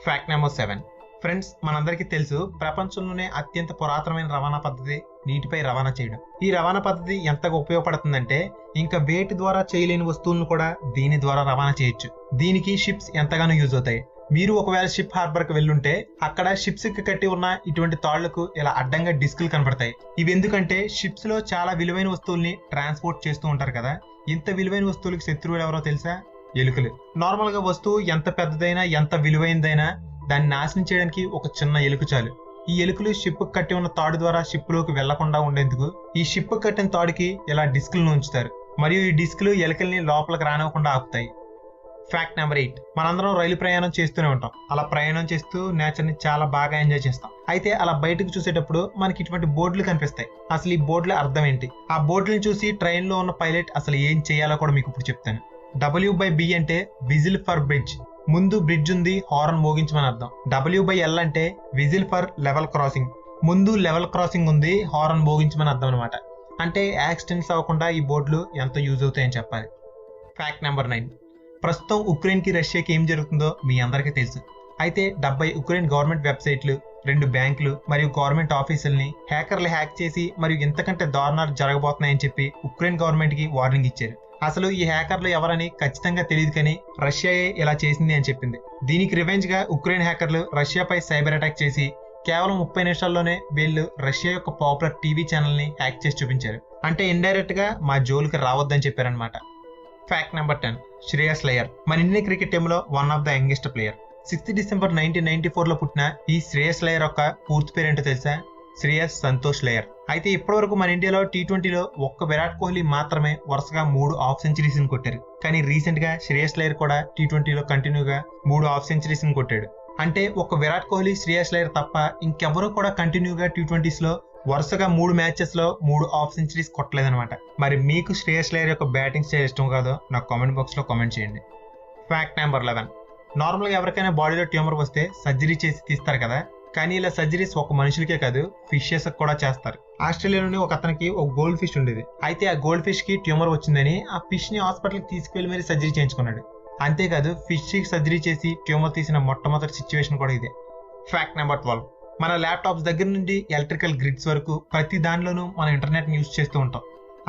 Fact number 7. ఫ్రెండ్స్, మనందరికీ తెలుసు ప్రపంచంలోనే అత్యంత పురాతనమైన రవాణా పద్ధతి నీటిపై రవాణా చేయడం. ఈ రవాణా పద్ధతి ఎంతగా ఉపయోగపడుతుందంటే ఇంకా వేటి ద్వారా చేయలేని వస్తువులను కూడా దీని ద్వారా రవాణా చేయొచ్చు. దీనికి షిప్స్ ఎంతగానో యూజ్ అవుతాయి. మీరు ఒకవేళ షిప్ హార్బర్ కి వెళ్ళుంటే అక్కడ షిప్స్ కి కట్టి ఉన్న ఇటువంటి తాళ్లకు ఇలా అడ్డంగా డిస్కులు కనపడతాయి. ఇవి ఎందుకంటే షిప్స్ లో చాలా విలువైన వస్తువుల్ని ట్రాన్స్పోర్ట్ చేస్తూ ఉంటారు కదా. ఇంత విలువైన వస్తువులకు శత్రువులు ఎవరో తెలుసా? ఎలుకలు. నార్మల్ గా వస్తువు ఎంత పెద్దదైనా ఎంత విలువైనదైనా దాన్ని నాశనం చేయడానికి ఒక చిన్న ఎలుక చాలు. ఈ ఎలుకలు షిప్ కట్టి ఉన్న తాడు ద్వారా షిప్ లోకి వెళ్లకుండా ఉండేందుకు ఈ షిప్ కట్టిన తాడుకి ఇలా డిస్కులను ఉంచుతారు. మరియు ఈ డిస్కులు ఎలుకల్ని లోపలికి రానివ్వకుండా ఆపుతాయి. Fact number 8. మనందరం రైలు ప్రయాణం చేస్తూనే ఉంటాం. అలా ప్రయాణం చేస్తూ నేచర్ ని చాలా బాగా ఎంజాయ్ చేస్తాం. అయితే అలా బయటకు చూసేటప్పుడు మనకి ఇటువంటి బోర్డులు కనిపిస్తాయి. అసలు ఈ బోర్డుల అర్థం ఏంటి? ఆ బోర్డులను చూసి ట్రైన్ లో ఉన్న పైలట్ అసలు ఏం చేయాలో కూడా మీకు ఇప్పుడు చెప్తాను. W/B అంటే విజిల్ ఫర్ బ్రిడ్జ్. ముందు బ్రిడ్జ్ ఉంది, హార్న్ మోగించమని అర్థం. W/L అంటే విజిల్ ఫర్ లెవెల్ క్రాసింగ్. ముందు లెవెల్ క్రాసింగ్ ఉంది, హార్న్ మోగించమని అర్థం అనమాట. అంటే యాక్సిడెంట్స్ అవ్వకుండా ఈ బోర్డులు ఎంత యూజ్ అవుతాయని చెప్పాలి. Fact number 9. ప్రస్తుతం ఉక్రెయిన్ కి రష్యాకి ఏం జరుగుతుందో మీ అందరికీ తెలుసు. అయితే 70 ఉక్రెయిన్ గవర్నమెంట్ వెబ్సైట్లు, 2 బ్యాంకులు మరియు గవర్నమెంట్ ఆఫీసుల్ని హ్యాకర్లు హ్యాక్ చేసి మరియు ఇంతకంటే దారుణాలు జరగబోతున్నాయని చెప్పి ఉక్రెయిన్ గవర్నమెంట్ కి వార్నింగ్ ఇచ్చారు. అసలు ఈ హ్యాకర్లు ఎవరని ఖచ్చితంగా తెలియదు, కానీ రష్యాయే ఇలా చేసింది అని చెప్పింది. దీనికి రివెంజ్ గా ఉక్రెయిన్ హ్యాకర్లు రష్యాపై సైబర్ అటాక్ చేసి కేవలం 30 నిమిషాల్లోనే వీళ్ళు రష్యా యొక్క పాపులర్ టీవీ ఛానల్ ని హ్యాక్ చేసి చూపించారు. అంటే ఇండైరెక్ట్ గా మా జోలికి రావద్దని చెప్పారనమాట. Fact number 10. శ్రేయస్ అయ్యర్ మన ఇండియన్ క్రికెట్ టీమ్ లో one of the youngest player. 6 December 1994 లో పుట్టిన ఈ శ్రేయస్ అయ్యర్ యొక్క పూర్తి పేరేంటో తెలుసా? శ్రేయస్ సంతోష్ అయ్యర్. అయితే ఇప్పటివరకు మన ఇండియాలో T20లో ఒక్క విరాట్ కోహ్లీ మాత్రమే వరుసగా 3 హాఫ్ సెంచరీస్ కొట్టారు. కానీ రీసెంట్ గా శ్రేయస్ అయ్యర్ కూడా T20లో కంటిన్యూగా 3 హాఫ్ సెంచరీస్ కొట్టాడు. అంటే ఒక విరాట్ కోహ్లీ, శ్రేయస్ అయ్యర్ తప్ప ఇంకెవరూ కూడా కంటిన్యూగా T20s లో వరుసగా 3 మ్యాచెస్ లో 3 హాఫ్ సెంచరీస్ కొట్టలేదన్నమాట. మరి మీకు శ్రేయస్ అయ్యర్ యొక్క బ్యాటింగ్ స్టైల్ ఇష్టం కాదో నాకు కామెంట్ బాక్స్ లో కామెంట్ చేయండి. Fact number 11. నార్మల్ గా ఎవరికైనా బాడీలో ట్యూమర్ వస్తే సర్జరీ చేసి తీస్తారు కదా. కానీ ఇలా సర్జరీస్ ఒక మనుషులకే కాదు, ఫిషెస్ కూడా చేస్తారు. ఆస్ట్రేలియాలోని ఒక అతనికి ఒక గోల్డ్ ఫిష్ ఉండేది. అయితే ఆ గోల్డ్ ఫిష్ కి ట్యూమర్ వచ్చిందని ఆ ఫిష్ ని హాస్పిటల్కి తీసుకువెళ్లి మరీ సర్జరీ చేయించుకున్నాడు. అంతేకాదు ఫిష్ కి సర్జరీ చేసి ట్యూమర్ తీసిన మొట్టమొదటి సిచ్యువేషన్ కూడా ఇదే. Fact number 12. మన ల్యాప్టాప్స్ దగ్గర నుండి ఎలక్ట్రికల్ గ్రిడ్స్ వరకు ప్రతి దానిలోనూ మనం ఇంటర్నెట్ ని యూజ్ చేస్తూ ఉంటాం.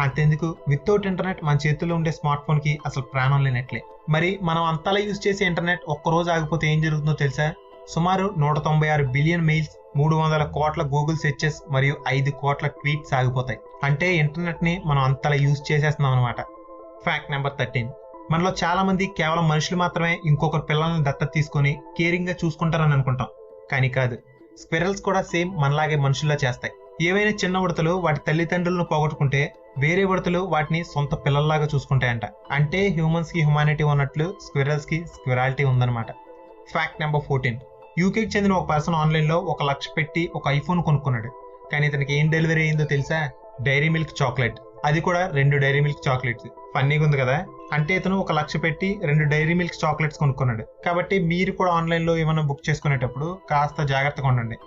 అంతేందుకు వితౌట్ ఇంటర్నెట్ మన చేతుల్లో ఉండే స్మార్ట్ ఫోన్ కి అసలు ప్రాణం లేనట్లే. మరి మనం అంతలా యూజ్ చేసే ఇంటర్నెట్ ఒక్కరోజు ఆగిపోతే ఏం జరుగుతుందో తెలుసా? సుమారు 196 బిలియన్ మెయిల్స్, 300 కోట్ల గూగుల్ సెర్చెస్ మరియు 5 కోట్ల ట్వీట్స్ ఆగిపోతాయి. అంటే ఇంటర్నెట్ ని మనం అంతలా యూజ్ చేసేస్తున్నాం అనమాట. Fact number 13. మనలో చాలా మంది కేవలం మనుషులు మాత్రమే ఇంకొకరు పిల్లల్ని దత్తత తీసుకొని కేరింగ్ గా చూసుకుంటారని అనుకుంటాం. కానీ కాదు, స్క్విరల్స్ కూడా సేమ్ మనలాగే మనుషుల్లా చేస్తాయి. ఏవైనా చిన్న ఉడతలు వాటి తల్లిదండ్రులను పోగొట్టుకుంటే వేరే ఉడతలు వాటిని సొంత పిల్లల్లాగా చూసుకుంటాయంట. అంటే హ్యూమన్స్ కి హ్యుమానిటీ ఉన్నట్లు స్క్విరల్స్ కి స్క్విరాలిటీ ఉందన్నమాట. Fact number 14. యూకేకి చెందిన ఒక పర్సన్ ఆన్లైన్ లో 1 లక్ష పెట్టి ఒక ఐఫోన్ కొనుక్కున్నాడు. కానీ ఇతనికి ఏం డెలివరీ అయిందో తెలుసా? Dairy Milk chocolate. అది కూడా 2 డైరీ మిల్క్ చాక్లెట్స్. ఫన్నీగా ఉంది కదా. అంటే ఇతను 1 లక్ష పెట్టి 2 డైరీ మిల్క్ చాక్లెట్స్ కొనుక్కున్నాడు. కాబట్టి మీరు కూడా ఆన్లైన్ లో ఏమైనా బుక్ చేసుకునేటప్పుడు కాస్త జాగ్రత్తగా ఉండండి.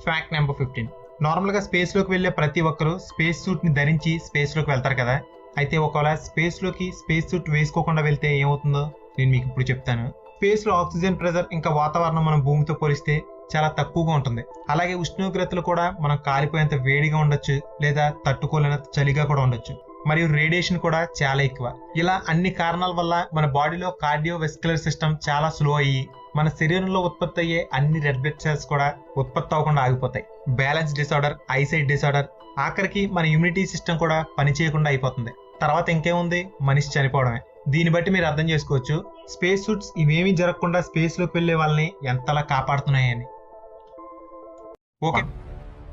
Fact number 15. నార్మల్ గా స్పేస్ లోకి వెళ్లే ప్రతి ఒక్కరు స్పేస్ సూట్ ని ధరించి స్పేస్ లోకి వెళ్తారు కదా. అయితే ఒకవేళ స్పేస్ లోకి స్పేస్ సూట్ వేసుకోకుండా వెళ్తే ఏమవుతుందో నేను మీకు ఇప్పుడు చెప్తాను. స్పేస్ లో ఆక్సిజన్ ప్రెజర్ ఇంకా వాతావరణం మనం భూమితో పోలిస్తే చాలా తక్కువగా ఉంటుంది. అలాగే ఉష్ణోగ్రతలు కూడా మనం కాలిపోయేంత వేడిగా ఉండొచ్చు, లేదా తట్టుకోలేనంత చలిగా కూడా ఉండొచ్చు. మరియు రేడియేషన్ కూడా చాలా ఎక్కువ. ఇలా అన్ని కారణాల వల్ల మన బాడీలో కార్డియోవెస్క్యులర్ సిస్టమ్ చాలా స్లో అయ్యి మన శరీరంలో ఉత్పత్తి అయ్యే అన్ని రెడ్ బ్లడ్ సెల్స్ కూడా ఉత్పత్తి అవ్వకుండా ఆగిపోతాయి. బ్యాలెన్స్ డిసార్డర్, ఐసైట్ డిసార్డర్, ఆఖరికి మన ఇమ్యూనిటీ సిస్టమ్ కూడా పనిచేయకుండా అయిపోతుంది. తర్వాత ఇంకేముంది, మనిషి చనిపోవడమే. దీన్ని బట్టి మీరు అర్థం చేసుకోవచ్చు స్పేస్ సూట్స్ ఇవేమీ జరగకుండా స్పేస్ లోకి వెళ్లే వాళ్ళని ఎంతలా కాపాడుతున్నాయని. ఓకే,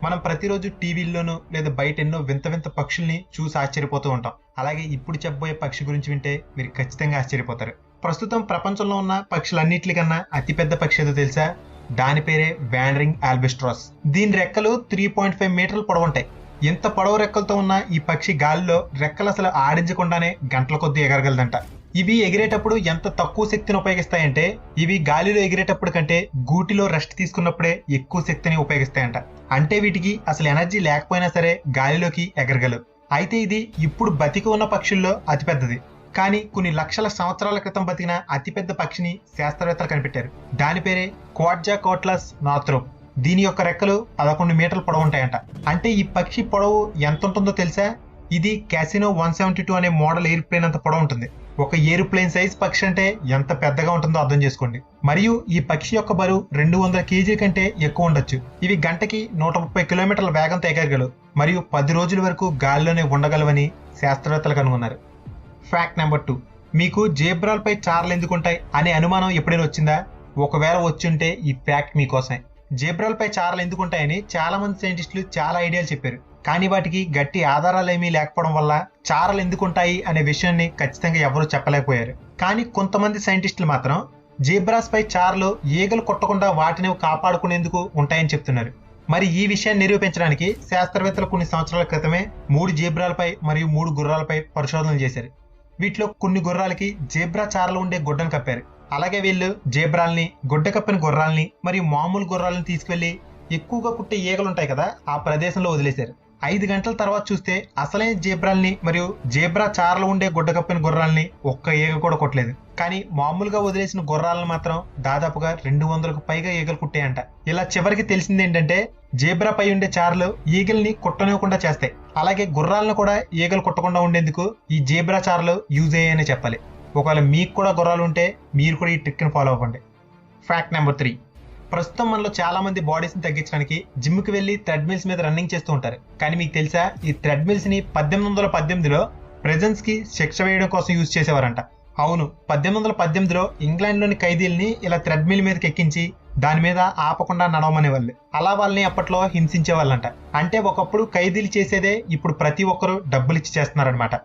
మనం ప్రతిరోజు టీవీల్లోనూ లేదా బయట ఎన్నో వింత వింత పక్షుల్ని చూసి ఆశ్చర్యపోతూ ఉంటాం. అలాగే ఇప్పుడు చెప్పబోయే పక్షి గురించి వింటే మీరు ఖచ్చితంగా ఆశ్చర్యపోతారు. ప్రస్తుతం ప్రపంచంలో ఉన్న పక్షులన్నిటికన్నా అతిపెద్ద పక్షి ఏదో తెలుసా? దాని పేరే వాండరింగ్ ఆల్బిస్ట్రాస్. దీని రెక్కలు 3.5 మీటర్లు పొడవుంటాయి. ఇంత పొడవు రెక్కలతో ఉన్న ఈ పక్షి గాలిలో రెక్కలు అసలు ఆడించకుండానే గంటల కొద్దీ ఎగరగలదంట. ఇవి ఎగిరేటప్పుడు ఎంత తక్కువ శక్తిని ఉపయోగిస్తాయంటే ఇవి గాలిలో ఎగిరేటప్పుడు కంటే గూటిలో రెస్ట్ తీసుకున్నప్పుడే ఎక్కువ శక్తిని ఉపయోగిస్తాయంట. అంటే వీటికి అసలు ఎనర్జీ లేకపోయినా సరే గాలిలోకి ఎగరగలవు. అయితే ఇది ఇప్పుడు బతికి ఉన్న పక్షుల్లో అతిపెద్దది. కానీ కొన్ని లక్షల సంవత్సరాల క్రితం బతికిన అతిపెద్ద పక్షిని శాస్త్రవేత్తలు కనిపెట్టారు. దాని పేరే క్వాడ్జాకోట్లస్ నార్థ్రోప్. దీని యొక్క రెక్కలు 11 మీటర్ల పొడవు ఉంటాయంట. అంటే ఈ పక్షి పొడవు ఎంత ఉంటుందో తెలుసా? ఇది క్యాసినో 172 అనే మోడల్ ఎయిర్ప్లేన్ అంత పొడవు ఉంటుంది. ఒక ఏరోప్లేన్ సైజ్ పక్షి అంటే ఎంత పెద్దగా ఉంటుందో అర్థం చేసుకోండి. మరియు ఈ పక్షి యొక్క బరువు 200 కేజీ కంటే ఎక్కువ ఉండొచ్చు. ఇవి గంటకి 130 కిలోమీటర్ల వేగంతో ఎగరగలవు మరియు 10 రోజుల వరకు గాల్లోనే ఉండగలవని శాస్త్రవేత్తలు కనుగొన్నారు. ఫ్యాక్ట్ నెంబర్ 2, మీకు జేబ్రాలపై చారలు ఎందుకుంటాయి అనే అనుమానం ఎప్పుడైనా వచ్చిందా? ఒకవేళ వచ్చుంటే ఈ ఫ్యాక్ట్ మీకోసమే. జేబ్రాలపై చారలు ఎందుకుంటాయని చాలా మంది సైంటిస్టులు చాలా ఐడియాలు చెప్పారు. కానీ వాటికి గట్టి ఆధారాలు ఏమీ లేకపోవడం వల్ల చారలు ఎందుకుంటాయి అనే విషయాన్ని ఖచ్చితంగా ఎవరూ చెప్పలేకపోయారు. కానీ కొంతమంది సైంటిస్టులు మాత్రం జేబ్రాస్ పై చారలు ఈగలు కొట్టకుండా వాటిని కాపాడుకునేందుకు ఉంటాయని చెప్తున్నారు. మరి ఈ విషయాన్ని నిరూపించడానికి శాస్త్రవేత్తలు కొన్ని సంవత్సరాల క్రితమే 3 జేబ్రాలపై మరియు 3 గుర్రాలపై పరిశోధనలు చేశారు. వీటిలో కొన్ని గుర్రాలకి జేబ్రా చారలు ఉండే గుడ్డను కప్పారు. అలాగే వీళ్ళు జేబ్రాల్ని, గుడ్డ కప్పిన గుర్రాలని మరియు మామూలు గుర్రాలను తీసుకెళ్లి ఎక్కువగా కుట్టే ఈగలు ఉంటాయి కదా ఆ ప్రదేశంలో వదిలేశారు. 5 గంటల తర్వాత చూస్తే అసలైన జేబ్రాల్ని మరియు జేబ్రా చారలు ఉండే గుడ్డ కప్పిన గుర్రాలని ఒక్క ఈగ కూడా కొట్టలేదు. కానీ మామూలుగా వదిలేసిన గుర్రాలను మాత్రం దాదాపుగా 200కు పైగా ఈగలు కుట్టాయంట. ఇలా చివరికి తెలిసింది ఏంటంటే జేబ్రా పై ఉండే చారలు ఈగల్ని కుట్టనివ్వకుండా చేస్తాయి. అలాగే గుర్రాలను కూడా ఈగలు కుట్టకుండా ఉండేందుకు ఈ జేబ్రా చారలు యూజ్ అయ్యాయని చెప్పాలి. ఒకవేళ మీకు కూడా గుర్రాలు ఉంటే మీరు కూడా ఈ ట్రిక్ ని ఫాలో అవ్వండి. ఫ్యాక్ట్ నెంబర్ 3, ప్రస్తుతం మనలో చాలా మంది బాడీస్ ని తగ్గించడానికి జిమ్ కి వెళ్లి థ్రెడ్మిల్స్ మీద రన్నింగ్ చేస్తూ ఉంటారు. కానీ మీకు తెలుసా ఈ థ్రెడ్మిల్స్ ని 1818లో ప్రెజెన్స్ కి శిక్ష వేయడం కోసం యూజ్ చేసేవారంట. అవును, 1818లో ఇంగ్లాండ్ లోని ఖైదీల్ని ఇలా థ్రెడ్మిల్ మీదకి ఎక్కించి దాని మీద ఆపకుండా నడవమనేవాళ్ళు. అలా వాళ్ళని అప్పట్లో హింసించే వాళ్ళంట. అంటే ఒకప్పుడు ఖైదీలు చేసేదే ఇప్పుడు ప్రతి ఒక్కరు డబ్బులు ఇచ్చి చేస్తున్నారనమాట.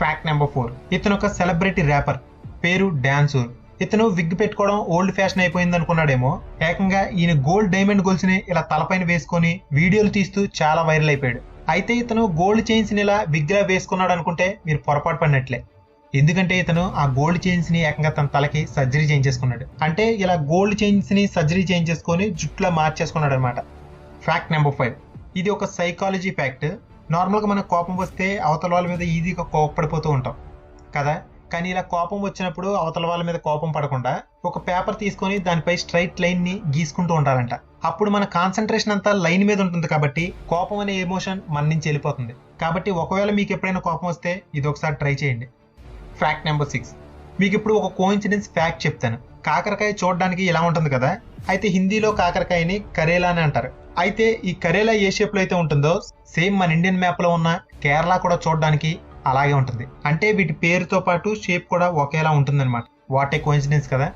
ఫ్యాక్ట్ నెంబర్ 4, ఇతను ఒక సెలబ్రిటీ ర్యాపర్, పేరు డాన్సూర్. ఇతను విగ్ పెట్టుకోవడం ఓల్డ్ ఫ్యాషన్ అయిపోయింది అనుకున్నాడేమో. ఏకంగా ఈయన గోల్డ్ డైమండ్ గోల్స్ ని ఇలా తలపైన వేసుకొని వీడియోలు తీస్తూ చాలా వైరల్ అయిపోయాడు. అయితే ఇతను గోల్డ్ చైన్స్ ని ఇలా విగ్ లా వేసుకున్నాడు అనుకుంటే మీరు పొరపాటు పడినట్లే. ఎందుకంటే ఇతను ఆ గోల్డ్ చైన్స్ ని ఏకంగా తన తలకి సర్జరీ చేయించేసుకున్నాడు. అంటే ఇలా గోల్డ్ చైన్స్ ని సర్జరీ చేయించేసుకొని జుట్టులా మార్చేసుకున్నాడు అనమాట. ఫ్యాక్ట్ నెంబర్ 5, ఇది ఒక సైకాలజీ ఫ్యాక్ట్. నార్మల్గా మనకు కోపం వస్తే అవతల వాళ్ళ మీద ఈజీగా కోపపడిపోతూ ఉంటాం కదా. కానీ ఇలా కోపం వచ్చినప్పుడు అవతల వాళ్ళ మీద కోపం పడకుండా ఒక పేపర్ తీసుకొని దానిపై స్ట్రైట్ లైన్ ని గీసుకుంటూ ఉంటారంట. అప్పుడు మన కాన్సన్ట్రేషన్ అంతా లైన్ మీద ఉంటుంది కాబట్టి కోపం అనే ఎమోషన్ మన నుంచి వెళ్ళిపోతుంది. కాబట్టి ఒకవేళ మీకు ఎప్పుడైనా కోపం వస్తే ఇది ఒకసారి ట్రై చేయండి. ఫ్యాక్ట్ నెంబర్ 6, మీకు ఇప్పుడు ఒక కోఇన్సిడెన్స్ ఫ్యాక్ట్ చెప్తాను. కాకరకాయ చూడడానికి ఇలా ఉంటుంది కదా, అయితే హిందీలో కాకరకాయని కరేలా అని అంటారు. అయితే ఈ కరేలా ఏ షేప్ లో అయితే ఉంటుందో సేమ్ మన ఇండియన్ మ్యాప్ లో ఉన్న కేరళ కూడా చూడడానికి అలాగే ఉంటుంది. అంటే వీటి పేరుతో పాటు షేప్ కూడా ఒకేలా ఉంటుంది అనమాట. వాట్ ఏ కోఇన్సిడెన్స్ కదా.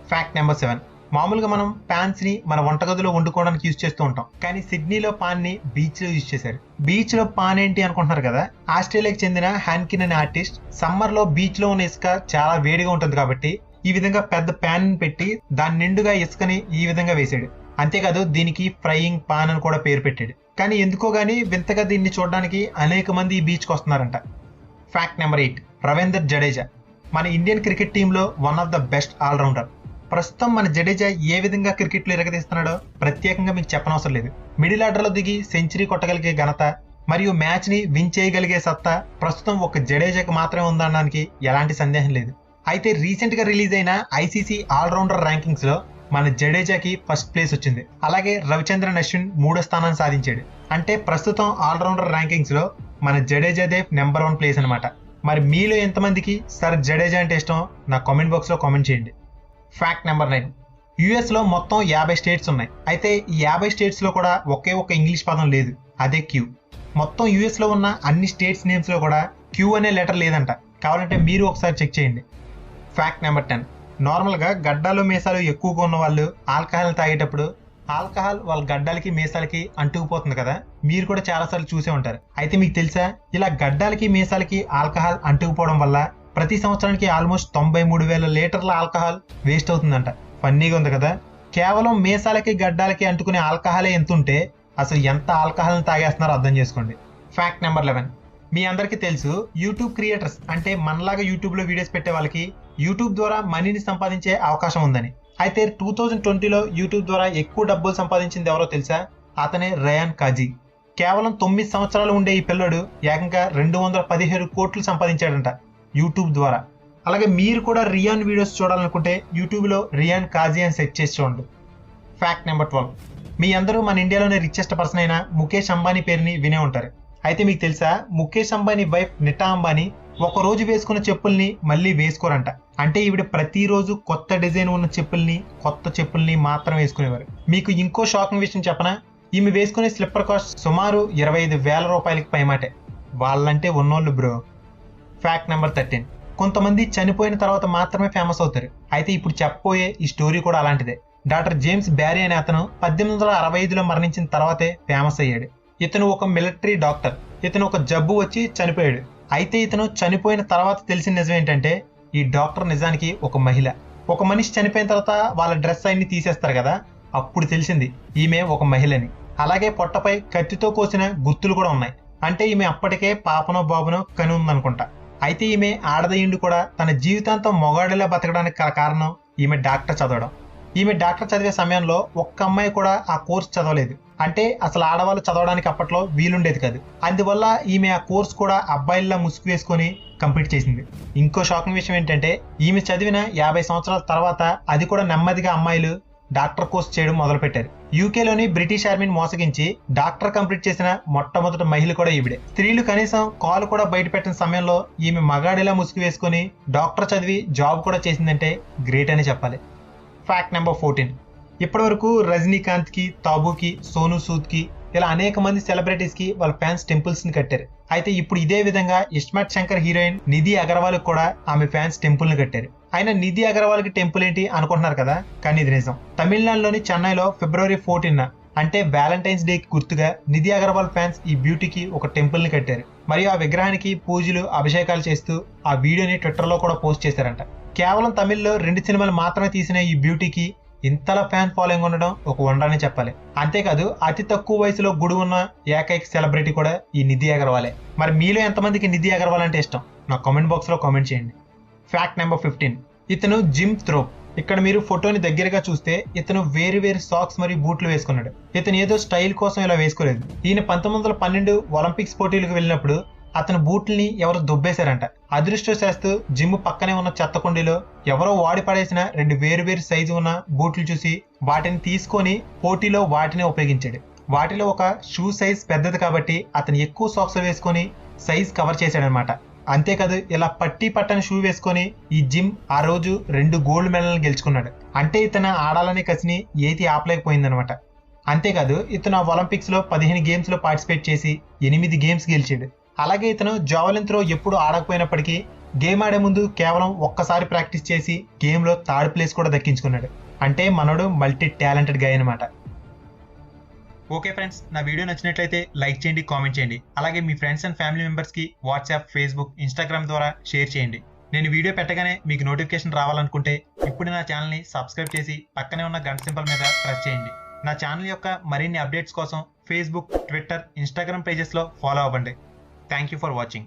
ఫ్యాక్ట్ నెంబర్ 7, మామూలుగా మనం పాన్స్ ని మన వంటగదిలో వండుకోవడానికి యూజ్ చేస్తూ ఉంటాం. కానీ సిడ్నీలో పాన్ ని బీచ్ లో యూజ్ చేశారు. బీచ్ లో పాన్ ఏంటి అనుకుంటున్నారు కదా. ఆస్ట్రేలియాకి చెందిన హ్యాన్కిన్ అనే ఆర్టిస్ట్ సమ్మర్ లో బీచ్ లో ఉన్న ఇసుక చాలా వేడిగా ఉంటుంది కాబట్టి ఈ విధంగా పెద్ద ప్యాన్ పెట్టి దాని నిండుగా ఇసుకని ఈ విధంగా వేసాడు. అంతేకాదు దీనికి ఫ్రైయింగ్ పాన్ అని కూడా పేరు పెట్టాడు. కానీ ఎందుకో గానీ వింతగా దీన్ని చూడడానికి అనేక మంది ఈ బీచ్ కి వస్తున్నారంట. ఫ్యాక్ట్ నెంబర్ 8, రవీందర్ జడేజా మన ఇండియన్ క్రికెట్ టీంలో one of the best allrounder. ప్రస్తుతం మన జడేజా ఏ విధంగా క్రికెట్ లో ఇరగదీస్తున్నాడో ప్రత్యేకంగా మీకు చెప్పనవసరం లేదు. మిడిల్ ఆర్డర్ లో దిగి సెంచరీ కొట్టగలిగే ఘనత మరియు మ్యాచ్ ని విన్ చేయగలిగే సత్తా ప్రస్తుతం ఒక జడేజాకి మాత్రమే ఉందనడానికి ఎలాంటి సందేహం లేదు. అయితే రీసెంట్ గా రిలీజ్ అయిన ఐసీసీ ఆల్రౌండర్ ర్యాంకింగ్స్ లో మన జడేజాకి ఫస్ట్ ప్లేస్ వచ్చింది. అలాగే రవిచంద్రన్ అశ్విన్ 3వ స్థానాన్ని సాధించాడు. అంటే ప్రస్తుతం ఆల్రౌండర్ ర్యాంకింగ్స్ లో మన జడేజాదే నెంబర్ 1 ప్లేస్ అనమాట. మరి మీలో ఎంతమందికి సర్ జడేజా అంటే ఇష్టం నా కామెంట్ బాక్స్లో కామెంట్ చేయండి. Fact number 9. యుఎస్లో మొత్తం 50 స్టేట్స్ ఉన్నాయి. అయితే ఈ 50 స్టేట్స్లో కూడా ఒకే ఒక ఇంగ్లీష్ పదం లేదు, అదే క్యూ. మొత్తం యుఎస్లో ఉన్న అన్ని స్టేట్స్ నేమ్స్లో కూడా క్యూ అనే లెటర్ లేదంట. కావాలంటే మీరు ఒకసారి చెక్ చేయండి. Fact number 10. నార్మల్గా గడ్డాలు మీసాలు ఎక్కువగా ఉన్న వాళ్ళు ఆల్కహాల్ తాగేటప్పుడు ఆల్కహాల్ వాళ్ళ గడ్డాలకి మీసాలకి అంటుకుపోతుంది కదా, మీరు కూడా చాలాసార్లు చూసే ఉంటారు. అయితే మీకు తెలుసా, ఇలా గడ్డాలకి మీసాలకి ఆల్కహాల్ అంటుకుపోవడం వల్ల ప్రతి సంవత్సరానికి ఆల్మోస్ట్ 93,000 లీటర్ల ఆల్కహాల్ వేస్ట్ అవుతుందంట. ఫన్నీగా ఉంది కదా. కేవలం మీసాలకి గడ్డాలకి అంటుకునే ఆల్కహాలే ఎంత ఉంటే అసలు ఎంత ఆల్కహాల్ని తాగేస్తున్నారో అర్థం చేసుకోండి. Fact number 11. మీ అందరికీ తెలుసు, యూట్యూబ్ క్రియేటర్స్ అంటే మనలాగా యూట్యూబ్లో వీడియోస్ పెట్టే వాళ్ళకి యూట్యూబ్ ద్వారా మనీని సంపాదించే అవకాశం ఉందని. అయితే 2020లో యూట్యూబ్ ద్వారా ఎక్కువ డబ్బులు సంపాదించింది ఎవరో తెలుసా? అతనే రయాన్ కాజీ. కేవలం 9 సంవత్సరాలు ఉండే ఈ పిల్లడు ఏకంగా 217 కోట్లు సంపాదించాడంట యూట్యూబ్ ద్వారా. అలాగే మీరు కూడా రియాన్ వీడియోస్ చూడాలనుకుంటే యూట్యూబ్లో రియాన్ కాజీ అని సెర్చ్ చేసి చూడండి. Fact number 12. మీ అందరూ మన ఇండియాలోనే రిచెస్ట్ పర్సన్ అయిన ముఖేష్ అంబానీ పేరుని వినే ఉంటారు. అయితే మీకు తెలుసా, ముఖేష్ అంబానీ వైఫ్ నిటా అంబానీ ఒక రోజు వేసుకున్న చెప్పుల్ని మళ్ళీ వేసుకోరంట. అంటే ఈవిడ ప్రతిరోజు కొత్త డిజైన్ ఉన్న కొత్త చెప్పుల్ని మాత్రం వేసుకునేవారు. మీకు ఇంకో షాకింగ్ విషయం చెప్పనా? ఈమె వేసుకునే స్లిప్పర్ కాస్ట్ సుమారు 25,000 రూపాయలకి పైమాటే. వాళ్ళంటే ఉన్నోళ్ళు బ్రో. Fact number 13. కొంతమంది చనిపోయిన తర్వాత మాత్రమే ఫేమస్ అవుతారు. అయితే ఇప్పుడు చెప్పబోయే ఈ స్టోరీ కూడా అలాంటిదే. డాక్టర్ జేమ్స్ బ్యారీ అనే అతను 1865లో మరణించిన తర్వాతే ఫేమస్ అయ్యాడు. ఇతను ఒక మిలిటరీ డాక్టర్. ఇతను ఒక జబ్బు వచ్చి చనిపోయాడు. అయితే ఇతను చనిపోయిన తర్వాత తెలిసిన నిజం ఏంటంటే, ఈ డాక్టర్ నిజానికి ఒక మహిళ. ఒక మనిషి చనిపోయిన తర్వాత వాళ్ళ డ్రెస్ అన్ని తీసేస్తారు కదా, అప్పుడు తెలిసింది ఈమె ఒక మహిళని. అలాగే పొట్టపై కత్తితో కోసిన గుర్తులు కూడా ఉన్నాయి. అంటే ఈమె అప్పటికే పాపనో బాబునో కని ఉందనుకుంటా. అయితే ఈమె ఆడదయ్యుండి కూడా తన జీవితాంతం మొగాడిలా బతకడానికి కారణం ఈమె డాక్టర్ చదవడం. ఈమె డాక్టర్ చదివే సమయంలో ఒక్క అమ్మాయి కూడా ఆ కోర్స్ చదవలేదు. అంటే అసలు ఆడవాళ్ళు చదవడానికి అప్పట్లో వీలుండేది కాదు. అందువల్ల ఈమె ఆ కోర్స్ కూడా అబ్బాయిల్లా ముసుగు వేసుకొని కంప్లీట్ చేసింది. ఇంకో షాకింగ్ విషయం ఏంటంటే, ఈమె చదివిన 50 సంవత్సరాల తర్వాత అది కూడా నెమ్మదిగా అమ్మాయిలు డాక్టర్ కోర్స్ చేయడం మొదలుపెట్టారు. యూకేలోని బ్రిటిష్ ఆర్మీని మోసగించి డాక్టర్ కంప్లీట్ చేసిన మొట్టమొదటి మహిళ కూడా ఈవిడే. స్త్రీలు కనీసం కాలు కూడా బయట పెట్టిన సమయంలో ఈమె మగాడిలా ముసుగు వేసుకొని డాక్టర్ చదివి జాబ్ కూడా చేసిందంటే గ్రేట్ అని చెప్పాలి. Fact number 14. ఇప్పటివరకు రజనీకాంత్కి, తాబూకి, సోనూ సూద్కి ఇలా అనేక మంది సెలబ్రిటీస్కి వాళ్ళ ఫ్యాన్స్ టెంపుల్స్ని కట్టారు. అయితే ఇప్పుడు ఇదే విధంగా ఇస్మార్ట్ శంకర్ హీరోయిన్ నిధి అగర్వాల్కి కూడా ఆమె ఫ్యాన్స్ టెంపుల్ని కట్టారు. అయినా నిధి అగర్వాల్కి టెంపుల్ ఏంటి అనుకుంటున్నారు కదా, కానీ ఇది నిజం. తమిళనాడులోని చెన్నైలో ఫిబ్రవరి 14 అంటే వ్యాలంటైన్స్ డేకి గుర్తుగా నిధి అగర్వాల్ ఫ్యాన్స్ ఈ బ్యూటీకి ఒక టెంపుల్ని కట్టారు. మరియు ఆ విగ్రహానికి పూజలు, అభిషేకాలు చేస్తూ ఆ వీడియోని ట్విట్టర్లో కూడా పోస్ట్ చేశారంట. కేవలం తమిళ్లో 2 సినిమాలు మాత్రమే తీసిన ఈ బ్యూటీకి ఇంతలా ఫ్యాన్ ఫాలోయింగ్ ఉండడం ఒక వండరని చెప్పాలి. అంతేకాదు అతి తక్కువ వయసులో గుడి ఉన్న ఏకైక సెలబ్రిటీ కూడా ఈ నిధి అగర్వాలే. మరి మీలో ఎంతమందికి నిధి అగర్వాల్ అంటే ఇష్టం నా కామెంట్ బాక్స్లో కామెంట్ చేయండి. Fact number 15. ఇతను జిమ్ థ్రోప్. ఇక్కడ మీరు ఫోటోని దగ్గరగా చూస్తే ఇతను వేరు సాక్స్ మరియు బూట్లు వేసుకున్నాడు. ఇతను ఏదో స్టైల్ కోసం ఇలా వేసుకోలేదు. ఈయన 1912 ఒలింపిక్స్ పోటీలకు వెళ్ళినప్పుడు అతని బూట్లని ఎవరో దుబ్బేశారంట. అదృష్టవశాత్తు జిమ్ పక్కనే ఉన్న చెత్త కుండీలో ఎవరో వాడి పడేసిన 2 వేరు సైజు ఉన్న బూట్లు చూసి వాటిని తీసుకొని పోటీలో వాటిని ఉపయోగించాడు. వాటిలో ఒక షూ సైజ్ పెద్దది కాబట్టి అతను ఎక్కువ సాక్స్ వేసుకొని సైజ్ కవర్ చేశాడనమాట. అంతేకాదు ఇలా పట్టని షూ వేసుకొని ఈ జిమ్ ఆ రోజు 2 గోల్డ్ మెడల్ని గెలుచుకున్నాడు. అంటే ఇతను ఆడాలనే కసిని ఏది ఆపలేకపోయిందనమాట. అంతేకాదు ఇతను ఆ ఒలింపిక్స్ లో 15 గేమ్స్ లో పార్టిసిపేట్ చేసి 8 గేమ్స్ గెలిచాడు. అలాగే ఇతను జావెలిన్ త్రో ఎప్పుడు ఆడకపోయినప్పటికీ గేమ్ ఆడే ముందు కేవలం ఒక్కసారి ప్రాక్టీస్ చేసి గేమ్ లో 3rd ప్లేస్ కూడా దక్కించుకున్నాడు. అంటే మనోడు మల్టీ టాలెంటెడ్ గా అనమాట. ఓకే ఫ్రెండ్స్, నా వీడియో నచ్చినట్లయితే లైక్ చేయండి, కామెంట్ చేయండి. అలాగే మీ ఫ్రెండ్స్ అండ్ ఫ్యామిలీ మెంబర్స్ కి వాట్సాప్, ఫేస్బుక్, ఇన్స్టాగ్రామ్ ద్వారా షేర్ చేయండి. నేను వీడియో పెట్టగానే మీకు నోటిఫికేషన్ రావాలనుకుంటే ఇప్పుడు నా ఛానల్ని సబ్స్క్రైబ్ చేసి పక్కనే ఉన్న గంట సింబల్ మీద ప్రెస్ చేయండి. నా ఛానల్ యొక్క మరిన్ని అప్డేట్స్ కోసం ఫేస్బుక్, ట్విట్టర్, ఇన్స్టాగ్రామ్ పేజెస్లో ఫాలో అవ్వండి. Thank you for watching.